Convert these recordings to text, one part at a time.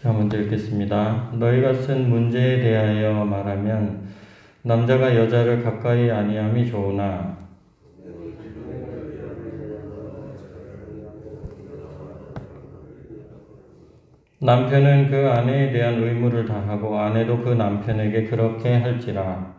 제가 먼저 읽겠습니다. 너희가 쓴 문제에 대하여 말하면 남자가 여자를 가까이 아니함이 좋으나 남편은 그 아내에 대한 의무를 다하고 아내도 그 남편에게 그렇게 할지라.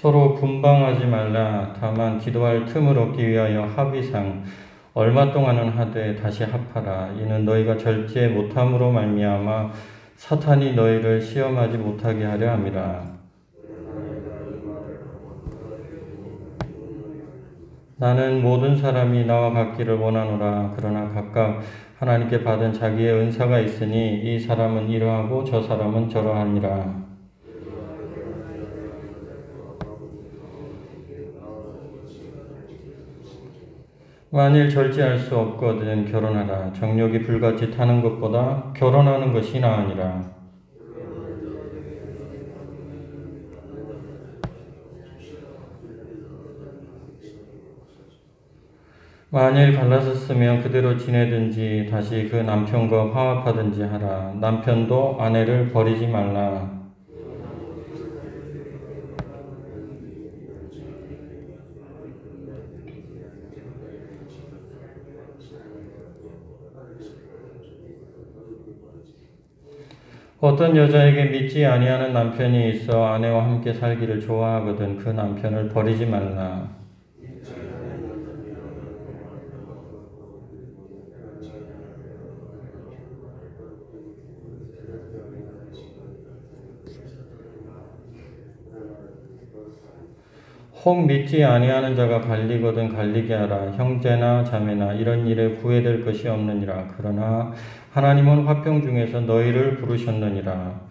서로 분방하지 말라. 다만 기도할 틈을 얻기 위하여 합의상 얼마 동안은 하되 다시 합하라. 이는 너희가 절제 못함으로 말미암아 사탄이 너희를 시험하지 못하게 하려 함이라. 나는 모든 사람이 나와 같기를 원하노라. 그러나 각각 하나님께 받은 자기의 은사가 있으니 이 사람은 이러하고 저 사람은 저러하니라. 만일 절제할 수 없거든 결혼하라. 정욕이 불같이 타는 것보다 결혼하는 것이 나으니라. 만일 갈라섰으면 그대로 지내든지 다시 그 남편과 화합하든지 하라. 남편도 아내를 버리지 말라. 어떤 여자에게 믿지 아니하는 남편이 있어 아내와 함께 살기를 좋아하거든 그 남편을 버리지 말라. 혹 믿지 아니하는 자가 갈리거든 갈리게 하라. 형제나 자매나 이런 일에 구애될 것이 없느니라. 그러나 하나님은 화평 중에서 너희를 부르셨느니라.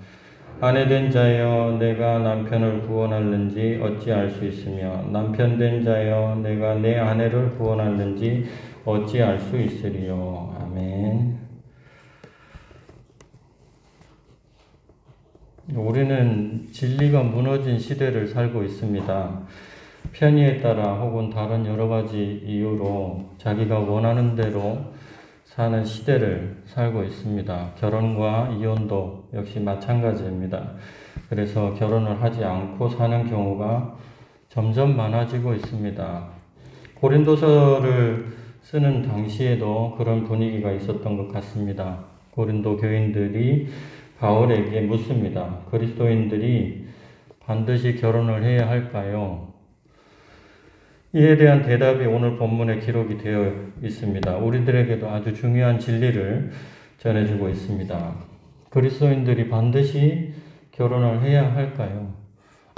아내된 자여 내가 남편을 구원할는지 어찌 알 수 있으며 남편된 자여 내가 내 아내를 구원할는지 어찌 알 수 있으리요. 아멘. 우리는 진리가 무너진 시대를 살고 있습니다. 편의에 따라 혹은 다른 여러 가지 이유로 자기가 원하는 대로 사는 시대를 살고 있습니다. 결혼과 이혼도 역시 마찬가지입니다. 그래서 결혼을 하지 않고 사는 경우가 점점 많아지고 있습니다. 고린도서를 쓰는 당시에도 그런 분위기가 있었던 것 같습니다. 고린도 교인들이 바울에게 묻습니다. 그리스도인들이 반드시 결혼을 해야 할까요? 이에 대한 대답이 오늘 본문에 기록이 되어 있습니다. 우리들에게도 아주 중요한 진리를 전해주고 있습니다. 그리스도인들이 반드시 결혼을 해야 할까요?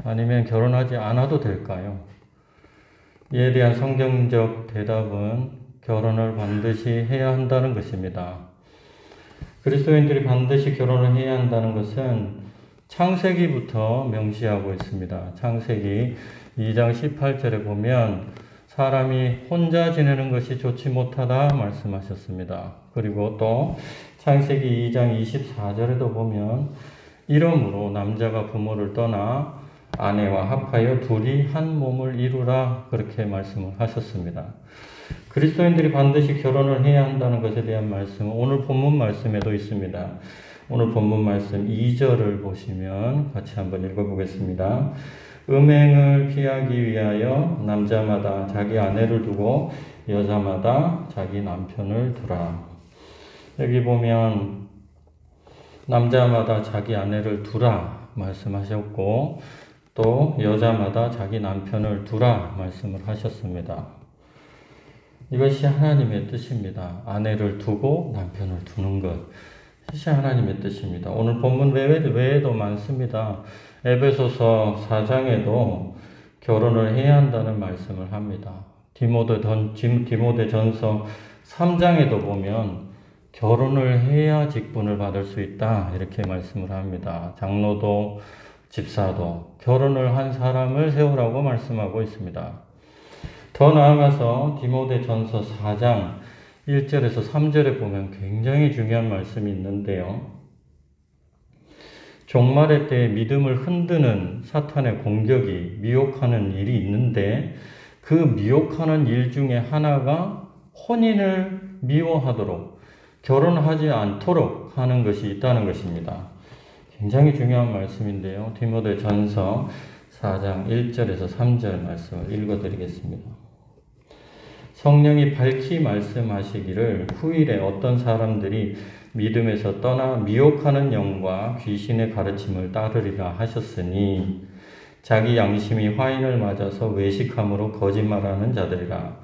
아니면 결혼하지 않아도 될까요? 이에 대한 성경적 대답은 결혼을 반드시 해야 한다는 것입니다. 그리스도인들이 반드시 결혼을 해야 한다는 것은 창세기부터 명시하고 있습니다. 창세기 2장 18절에 보면 사람이 혼자 지내는 것이 좋지 못하다 말씀하셨습니다. 그리고 또 창세기 2장 24절에도 보면 이러므로 남자가 부모를 떠나 아내와 합하여 둘이 한 몸을 이루라 그렇게 말씀을 하셨습니다. 그리스도인들이 반드시 결혼을 해야 한다는 것에 대한 말씀은 오늘 본문 말씀에도 있습니다. 오늘 본문 말씀 2절을 보시면 같이 한번 읽어보겠습니다. 음행을 피하기 위하여 남자마다 자기 아내를 두고 여자마다 자기 남편을 두라. 여기 보면 남자마다 자기 아내를 두라 말씀하셨고 또 여자마다 자기 남편을 두라 말씀을 하셨습니다. 이것이 하나님의 뜻입니다. 아내를 두고 남편을 두는 것. 이것이 하나님의 뜻입니다. 오늘 본문 외에도 많습니다. 에베소서 4장에도 결혼을 해야 한다는 말씀을 합니다. 디모데전서 3장에도 보면 결혼을 해야 직분을 받을 수 있다 이렇게 말씀을 합니다. 장로도 집사도 결혼을 한 사람을 세우라고 말씀하고 있습니다. 더 나아가서 디모데전서 4장 1절에서 3절에 보면 굉장히 중요한 말씀이 있는데요. 종말의 때에 믿음을 흔드는 사탄의 공격이 미혹하는 일이 있는데 그 미혹하는 일 중에 하나가 혼인을 미워하도록 결혼하지 않도록 하는 것이 있다는 것입니다. 굉장히 중요한 말씀인데요. 디모데 전서 4장 1절에서 3절 말씀을 읽어드리겠습니다. 성령이 밝히 말씀하시기를 후일에 어떤 사람들이 믿음에서 떠나 미혹하는 영과 귀신의 가르침을 따르리라 하셨으니 자기 양심이 화인을 맞아서 외식함으로 거짓말하는 자들이라.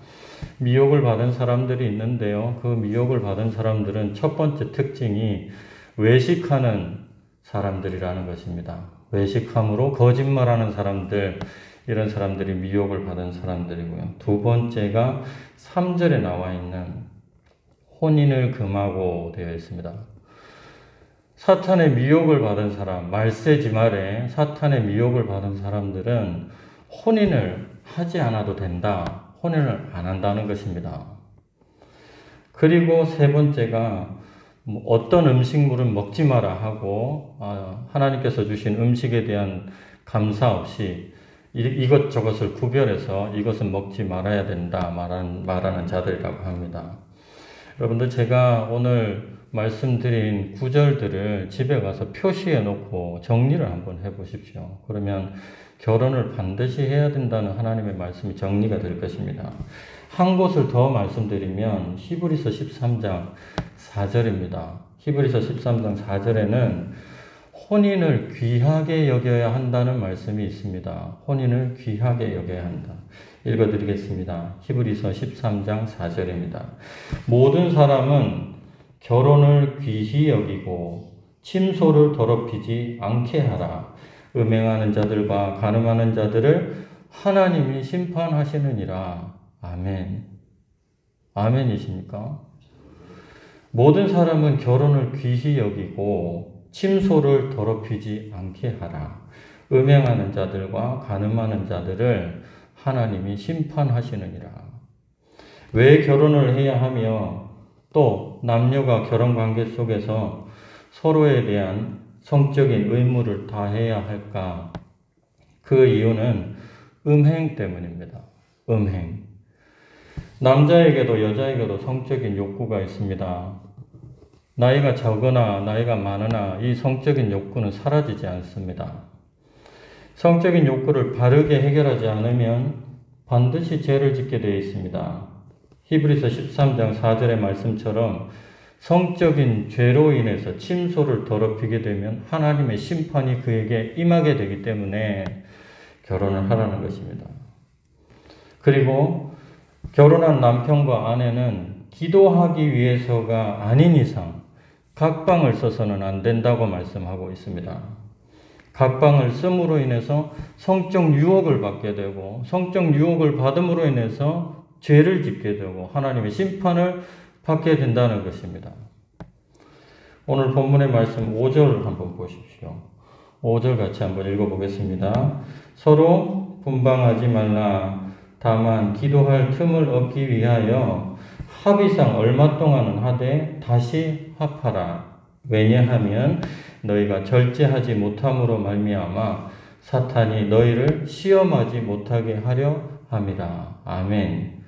미혹을 받은 사람들이 있는데요. 그 미혹을 받은 사람들은 첫 번째 특징이 외식하는 사람들이라는 것입니다. 외식함으로 거짓말하는 사람들, 이런 사람들이 미혹을 받은 사람들이고요. 두 번째가 3절에 나와 있는 혼인을 금하고 되어 있습니다. 사탄의 미혹을 받은 사람, 말세지 말에 사탄의 미혹을 받은 사람들은 혼인을 하지 않아도 된다. 혼인을 안 한다는 것입니다. 그리고 세 번째가 어떤 음식물은 먹지 마라 하고 하나님께서 주신 음식에 대한 감사 없이 이것저것을 구별해서 이것은 먹지 말아야 된다 말하는 자들이라고 합니다. 여러분들 제가 오늘 말씀드린 구절들을 집에 가서 표시해 놓고 정리를 한번 해 보십시오. 그러면 결혼을 반드시 해야 된다는 하나님의 말씀이 정리가 될 것입니다. 한 곳을 더 말씀드리면 히브리서 13장 4절입니다. 히브리서 13장 4절에는 혼인을 귀하게 여겨야 한다는 말씀이 있습니다. 혼인을 귀하게 여겨야 한다. 읽어드리겠습니다. 히브리서 13장 4절입니다. 모든 사람은 결혼을 귀히 여기고 침소를 더럽히지 않게 하라. 음행하는 자들과 간음하는 자들을 하나님이 심판하시느니라. 아멘. 아멘이십니까? 모든 사람은 결혼을 귀히 여기고 침소를 더럽히지 않게 하라. 음행하는 자들과 간음하는 자들을 하나님이 심판하시느니라. 왜 결혼을 해야 하며 또 남녀가 결혼관계 속에서 서로에 대한 성적인 의무를 다해야 할까? 그 이유는 음행 때문입니다. 음행. 남자에게도 여자에게도 성적인 욕구가 있습니다. 나이가 적거나 나이가 많으나 이 성적인 욕구는 사라지지 않습니다. 성적인 욕구를 바르게 해결하지 않으면 반드시 죄를 짓게 되어 있습니다. 히브리서 13장 4절의 말씀처럼 성적인 죄로 인해서 침소를 더럽히게 되면 하나님의 심판이 그에게 임하게 되기 때문에 결혼을 하라는 것입니다. 그리고 결혼한 남편과 아내는 기도하기 위해서가 아닌 이상 각방을 써서는 안 된다고 말씀하고 있습니다. 각방을 씀으로 인해서 성적 유혹을 받게 되고 성적 유혹을 받음으로 인해서 죄를 짓게 되고 하나님의 심판을 받게 된다는 것입니다. 오늘 본문의 말씀 5절 한번 보십시오. 5절 같이 한번 읽어보겠습니다. 서로 분방하지 말라. 다만 기도할 틈을 얻기 위하여 합의상 얼마 동안은 하되 다시 합하라. 왜냐하면 너희가 절제하지 못함으로 말미암아 사탄이 너희를 시험하지 못하게 하려 함이라. 아멘.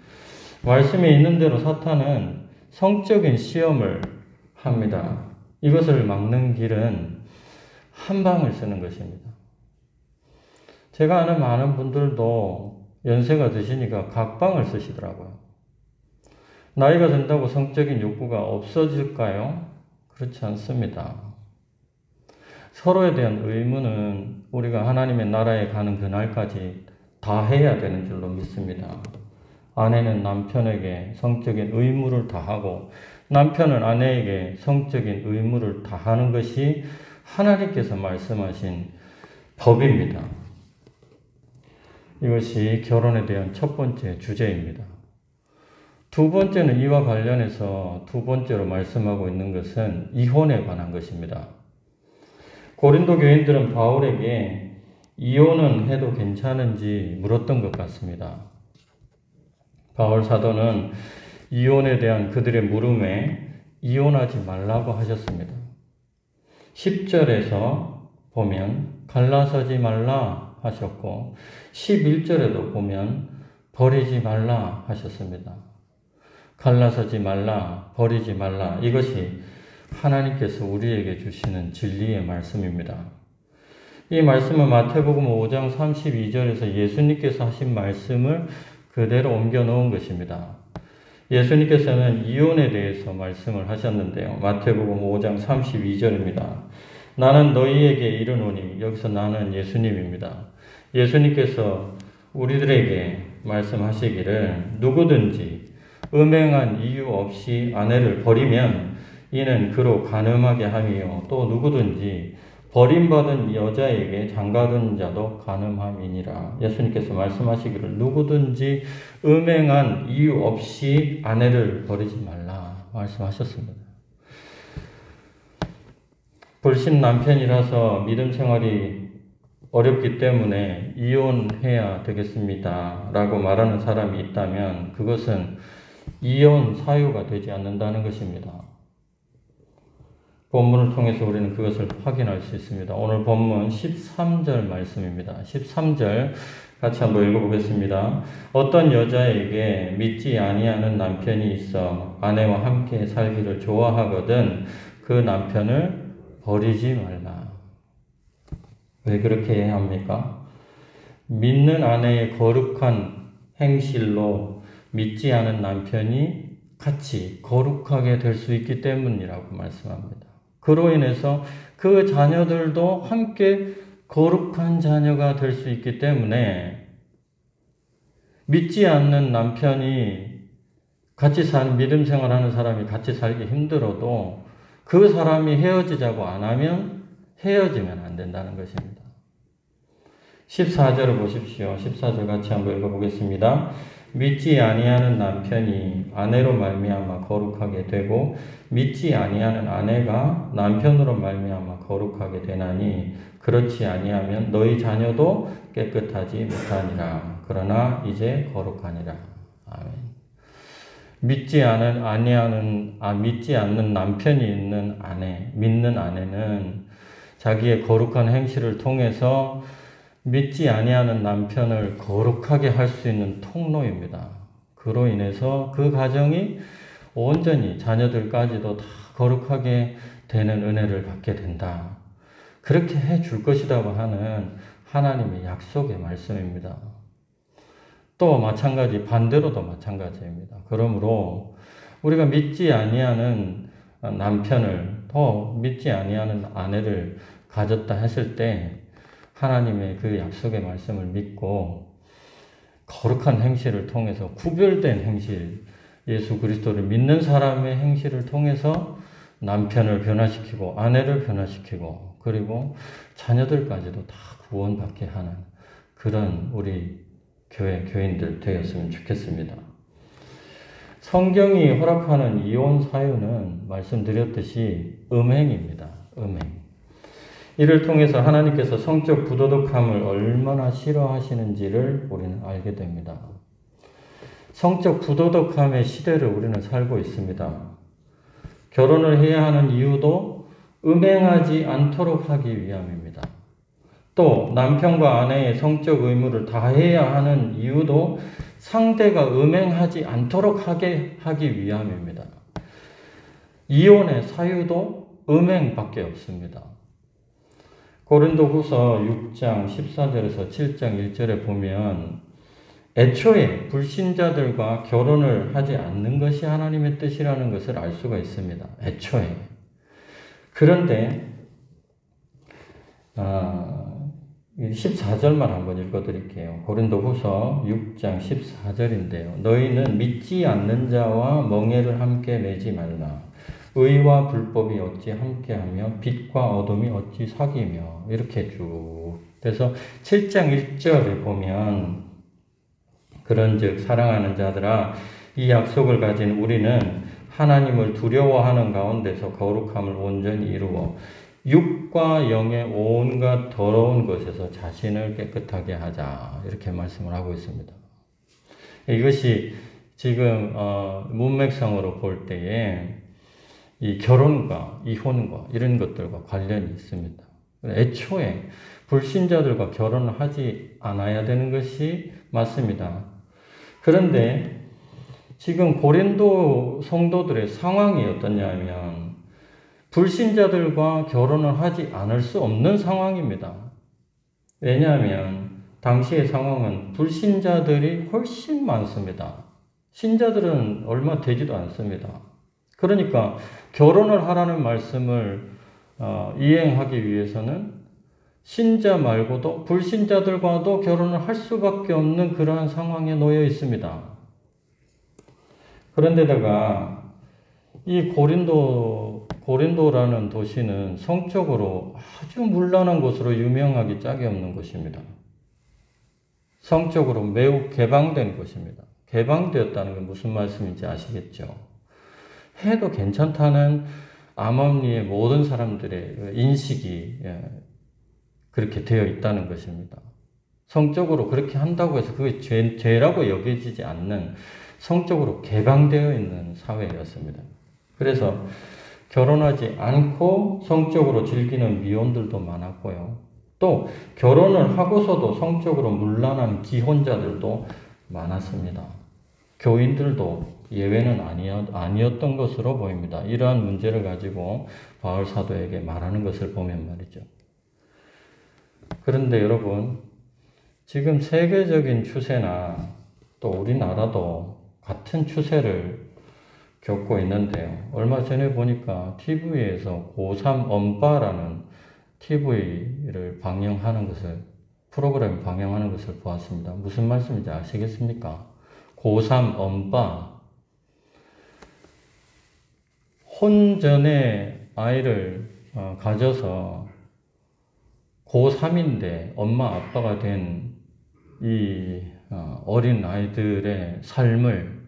말씀에 있는 대로 사탄은 성적인 시험을 합니다. 이것을 막는 길은 한방을 쓰는 것입니다. 제가 아는 많은 분들도 연세가 드시니까 각방을 쓰시더라고요. 나이가 든다고 성적인 욕구가 없어질까요? 그렇지 않습니다. 서로에 대한 의무는 우리가 하나님의 나라에 가는 그날까지 다 해야 되는 줄로 믿습니다. 아내는 남편에게 성적인 의무를 다하고 남편은 아내에게 성적인 의무를 다하는 것이 하나님께서 말씀하신 법입니다. 이것이 결혼에 대한 첫 번째 주제입니다. 두 번째는 이와 관련해서 두 번째로 말씀하고 있는 것은 이혼에 관한 것입니다. 고린도 교인들은 바울에게 이혼은 해도 괜찮은지 물었던 것 같습니다. 바울 사도는 이혼에 대한 그들의 물음에 이혼하지 말라고 하셨습니다. 10절에서 보면 갈라서지 말라 하셨고 11절에도 보면 버리지 말라 하셨습니다. 갈라서지 말라, 버리지 말라. 이것이 하나님께서 우리에게 주시는 진리의 말씀입니다. 이 말씀은 마태복음 5장 32절에서 예수님께서 하신 말씀을 그대로 옮겨 놓은 것입니다. 예수님께서는 이혼에 대해서 말씀을 하셨는데요. 마태복음 5장 32절입니다. 나는 너희에게 이르노니, 여기서 나는 예수님입니다. 예수님께서 우리들에게 말씀하시기를 누구든지 음행한 이유 없이 아내를 버리면 이는 그로 간음하게 함이요 또 누구든지 버림받은 여자에게 장가든 자도 간음함이니라. 예수님께서 말씀하시기를 누구든지 음행한 이유 없이 아내를 버리지 말라 말씀하셨습니다. 불신 남편이라서 믿음 생활이 어렵기 때문에 이혼해야 되겠습니다 라고 말하는 사람이 있다면 그것은 이혼 사유가 되지 않는다는 것입니다. 본문을 통해서 우리는 그것을 확인할 수 있습니다. 오늘 본문 13절 말씀입니다. 13절 같이 한번 읽어보겠습니다. 어떤 여자에게 믿지 아니하는 남편이 있어 아내와 함께 살기를 좋아하거든 그 남편을 버리지 말라. 왜 그렇게 해야 합니까? 믿는 아내의 거룩한 행실로 믿지 않은 남편이 같이 거룩하게 될 수 있기 때문이라고 말씀합니다. 그로 인해서 그 자녀들도 함께 거룩한 자녀가 될 수 있기 때문에 믿지 않는 남편이 같이 사는 믿음 생활하는 사람이 같이 살기 힘들어도 그 사람이 헤어지자고 안 하면 헤어지면 안 된다는 것입니다. 14절을 보십시오. 14절 같이 한번 읽어보겠습니다. 믿지 아니하는 남편이 아내로 말미암아 거룩하게 되고 믿지 아니하는 아내가 남편으로 말미암아 거룩하게 되나니 그렇지 아니하면 너희 자녀도 깨끗하지 못하니라. 그러나 이제 거룩하니라. 아멘. 믿지 않는 남편이 있는 아내, 믿는 아내는 자기의 거룩한 행실을 통해서 믿지 아니하는 남편을 거룩하게 할 수 있는 통로입니다. 그로 인해서 그 가정이 온전히 자녀들까지도 다 거룩하게 되는 은혜를 받게 된다. 그렇게 해줄 것이라고 하는 하나님의 약속의 말씀입니다. 또 마찬가지 반대로도 마찬가지입니다. 그러므로 우리가 믿지 아니하는 남편을 또 믿지 아니하는 아내를 가졌다 했을 때 하나님의 그 약속의 말씀을 믿고 거룩한 행실을 통해서 구별된 행실, 예수 그리스도를 믿는 사람의 행실을 통해서 남편을 변화시키고 아내를 변화시키고 그리고 자녀들까지도 다 구원받게 하는 그런 우리 교인들 되었으면 좋겠습니다. 성경이 허락하는 이혼 사유는 말씀드렸듯이 음행입니다. 음행. 이를 통해서 하나님께서 성적 부도덕함을 얼마나 싫어하시는지를 우리는 알게 됩니다. 성적 부도덕함의 시대를 우리는 살고 있습니다. 결혼을 해야 하는 이유도 음행하지 않도록 하기 위함입니다. 또 남편과 아내의 성적 의무를 다해야 하는 이유도 상대가 음행하지 않도록 하기 위함입니다. 이혼의 사유도 음행밖에 없습니다. 고린도후서 6장 14절에서 7장 1절에 보면 애초에 불신자들과 결혼을 하지 않는 것이 하나님의 뜻이라는 것을 알 수가 있습니다. 애초에. 그런데 14절만 한번 읽어드릴게요. 고린도후서 6장 14절인데요. 너희는 믿지 않는 자와 멍에를 함께 매지 말라. 의와 불법이 어찌 함께하며 빛과 어둠이 어찌 사귀며 이렇게 쭉. 그래서 7장 1절에 보면 그런즉 사랑하는 자들아 이 약속을 가진 우리는 하나님을 두려워하는 가운데서 거룩함을 온전히 이루어 육과 영의 온갖 더러운 것에서 자신을 깨끗하게 하자 이렇게 말씀을 하고 있습니다. 이것이 지금 문맥상으로 볼 때에 이 결혼과 이혼과 이런 것들과 관련이 있습니다. 애초에 불신자들과 결혼을 하지 않아야 되는 것이 맞습니다. 그런데 지금 고린도 성도들의 상황이 어떠냐면 불신자들과 결혼을 하지 않을 수 없는 상황입니다. 왜냐하면 당시의 상황은 불신자들이 훨씬 많습니다. 신자들은 얼마 되지도 않습니다. 그러니까 결혼을 하라는 말씀을 이행하기 위해서는 신자 말고도 불신자들과도 결혼을 할 수밖에 없는 그러한 상황에 놓여 있습니다. 그런데다가 이 고린도라는 도시는 성적으로 아주 문란한 곳으로 유명하기 짝이 없는 곳입니다. 성적으로 매우 개방된 곳입니다. 개방되었다는 게 무슨 말씀인지 아시겠죠? 해도 괜찮다는 암암리의 모든 사람들의 인식이 그렇게 되어 있다는 것입니다. 성적으로 그렇게 한다고 해서 그게 죄라고 여겨지지 않는 성적으로 개방되어 있는 사회였습니다. 그래서 결혼하지 않고 성적으로 즐기는 미혼들도 많았고요. 또 결혼을 하고서도 성적으로 문란한 기혼자들도 많았습니다. 교인들도 예외는 아니었던 것으로 보입니다. 이러한 문제를 가지고 바울 사도에게 말하는 것을 보면 말이죠. 그런데 여러분, 지금 세계적인 추세나 또 우리나라도 같은 추세를 겪고 있는데요. 얼마 전에 보니까 TV에서 고3 엄빠라는 TV를 프로그램 방영하는 것을 보았습니다. 무슨 말씀인지 아시겠습니까? 고3 엄빠. 혼전에 아이를 가져서 고3인데 엄마 아빠가 된 이 어린 아이들의 삶을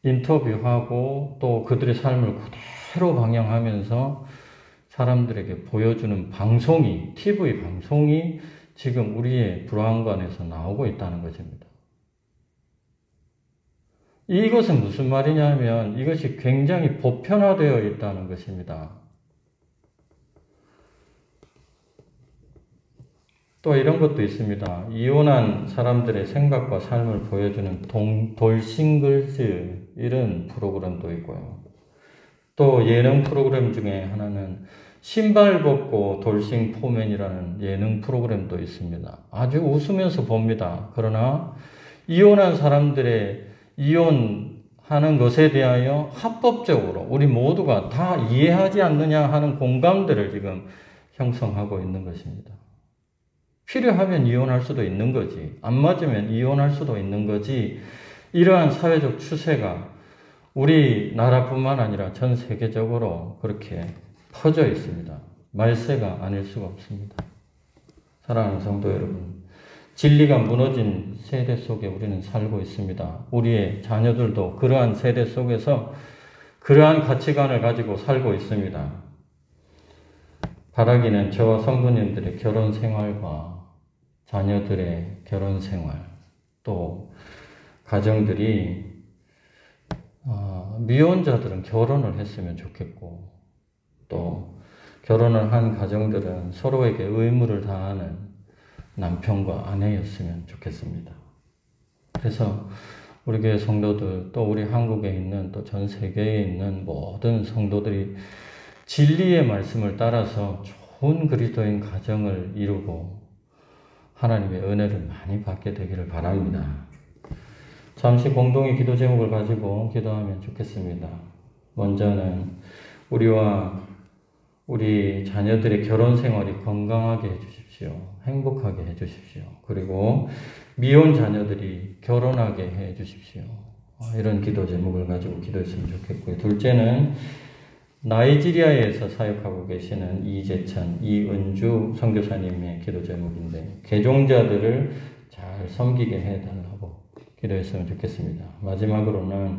인터뷰하고 또 그들의 삶을 그대로 방영하면서 사람들에게 보여주는 방송이, TV 방송이 지금 우리의 불황관에서 나오고 있다는 것입니다. 이것은 무슨 말이냐면 이것이 굉장히 보편화되어 있다는 것입니다. 또 이런 것도 있습니다. 이혼한 사람들의 생각과 삶을 보여주는 돌싱글즈 이런 프로그램도 있고요. 또 예능 프로그램 중에 하나는 신발 벗고 돌싱 포맨이라는 예능 프로그램도 있습니다. 아주 웃으면서 봅니다. 그러나 이혼한 사람들의 이혼하는 것에 대하여 합법적으로 우리 모두가 다 이해하지 않느냐 하는 공감대를 지금 형성하고 있는 것입니다. 필요하면 이혼할 수도 있는 거지. 안 맞으면 이혼할 수도 있는 거지. 이러한 사회적 추세가 우리나라뿐만 아니라 전 세계적으로 그렇게 퍼져 있습니다. 말세가 아닐 수가 없습니다. 사랑하는 성도 여러분, 진리가 무너진 세대 속에 우리는 살고 있습니다. 우리의 자녀들도 그러한 세대 속에서 그러한 가치관을 가지고 살고 있습니다. 바라기는 저와 성도님들의 결혼 생활과 자녀들의 결혼 생활, 또 가정들이 미혼자들은 결혼을 했으면 좋겠고, 또 결혼을 한 가정들은 서로에게 의무를 다하는 남편과 아내였으면 좋겠습니다. 그래서 우리 교회 성도들, 또 우리 한국에 있는 또 전 세계에 있는 모든 성도들이 진리의 말씀을 따라서 좋은 그리스도인 가정을 이루고 하나님의 은혜를 많이 받게 되기를 바랍니다. 잠시 공동의 기도 제목을 가지고 기도하면 좋겠습니다. 먼저는 우리와 우리 자녀들의 결혼 생활이 건강하게 해주십시오. 행복하게 해주십시오. 그리고 미혼 자녀들이 결혼하게 해주십시오. 이런 기도 제목을 가지고 기도했으면 좋겠고요. 둘째는 나이지리아에서 사역하고 계시는 이재찬, 이은주 선교사님의 기도 제목인데 개종자들을 잘 섬기게 해달라고 기도했으면 좋겠습니다. 마지막으로는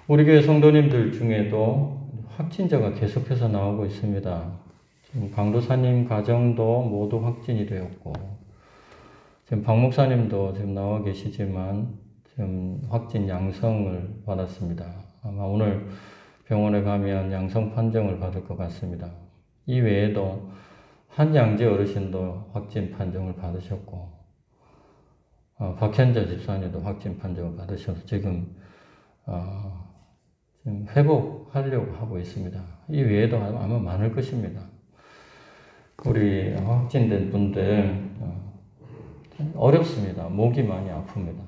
우리 교회 성도님들 중에도 확진자가 계속해서 나오고 있습니다. 지금 강도사님 가정도 모두 확진이 되었고 지금 박 목사님도 지금 나와 계시지만 지금 확진 양성을 받았습니다. 아마 오늘 병원에 가면 양성 판정을 받을 것 같습니다. 이 외에도 한양재 어르신도 확진 판정을 받으셨고, 박현자 집사님도 확진 판정을 받으셔서 지금 회복하려고 하고 있습니다. 이 외에도 아마 많을 것입니다. 우리 확진된 분들 어렵습니다. 목이 많이 아픕니다.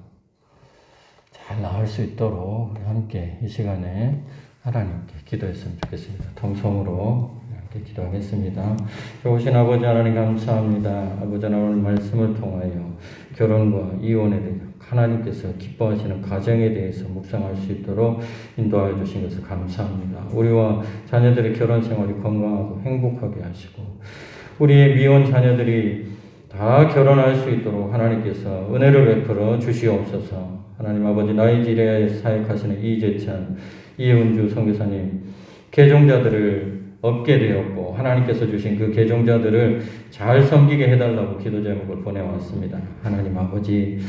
잘 나을 수 있도록 우리 함께 이 시간에 하나님께 기도했으면 좋겠습니다. 통성으로 함께 기도하겠습니다. 좋으신 아버지 하나님 감사합니다. 아버지 하나님 말씀을 통하여 결혼과 이혼에 대해 하나님께서 기뻐하시는 가정에 대해서 묵상할 수 있도록 인도하여 주신 것을 감사합니다. 우리와 자녀들의 결혼 생활이 건강하고 행복하게 하시고 우리의 미혼 자녀들이 다 결혼할 수 있도록 하나님께서 은혜를 베풀어 주시옵소서. 하나님 아버지 나이지리아에 사역하시는 이재찬, 이은주 선교사님 개종자들을 얻게 되었고 하나님께서 주신 그 개종자들을 잘 섬기게 해달라고 기도 제목을 보내왔습니다. 하나님 아버지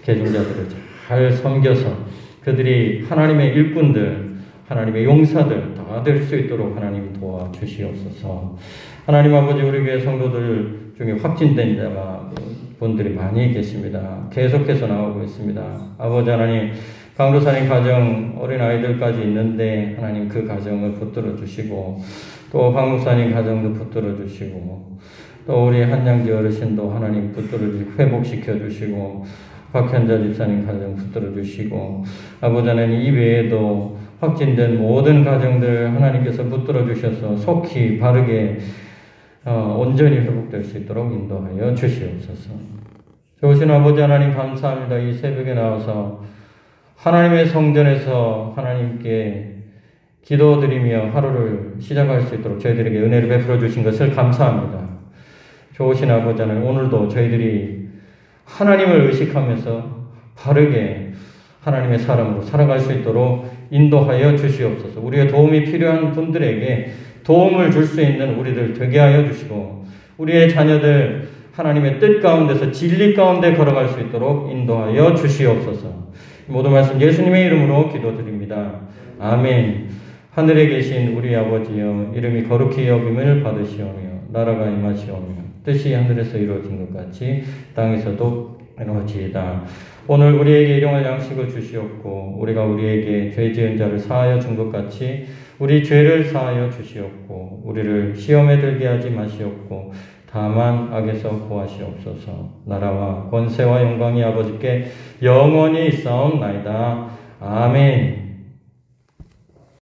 개종자들을 잘 섬겨서 그들이 하나님의 일꾼들, 하나님의 용사들 다 될 수 있도록 하나님 도와주시옵소서. 하나님 아버지 우리 교회 성도들 중에 확진된 자가 분들이 많이 계십니다. 계속해서 나오고 있습니다. 아버지 하나님 강도사님 가정 어린아이들까지 있는데 하나님 그 가정을 붙들어 주시고 또 박목사님 가정도 붙들어 주시고 또 우리 한양지 어르신도 하나님 붙들어 주시고 회복시켜 주시고 박현자 집사님 가정 붙들어 주시고 아버지 하나님 이 외에도 확진된 모든 가정들 하나님께서 붙들어 주셔서 속히 바르게 온전히 회복될 수 있도록 인도하여 주시옵소서. 좋으신 아버지 하나님 감사합니다. 이 새벽에 나와서 하나님의 성전에서 하나님께 기도드리며 하루를 시작할 수 있도록 저희들에게 은혜를 베풀어 주신 것을 감사합니다. 좋으신 아버지 하나님 오늘도 저희들이 하나님을 의식하면서 바르게 하나님의 사람으로 살아갈 수 있도록 인도하여 주시옵소서. 우리의 도움이 필요한 분들에게 도움을 줄 수 있는 우리들 되게 하여 주시고 우리의 자녀들 하나님의 뜻 가운데서 진리 가운데 걸어갈 수 있도록 인도하여 주시옵소서. 모든 말씀 예수님의 이름으로 기도드립니다. 아멘. 하늘에 계신 우리 아버지여 이름이 거룩히 여김을 받으시오며 나라가 임하시오며 뜻이 하늘에서 이루어진 것 같이 땅에서도 이루어지이다. 오늘 우리에게 일용할 양식을 주시옵고 우리가 우리에게 죄 지은 자를 사하여 준 것 같이 우리 죄를 사하여 주시옵고 우리를 시험에 들게 하지 마시옵고 다만 악에서 구하시옵소서. 나라와 권세와 영광이 아버지께 영원히 있사옵나이다. 아멘.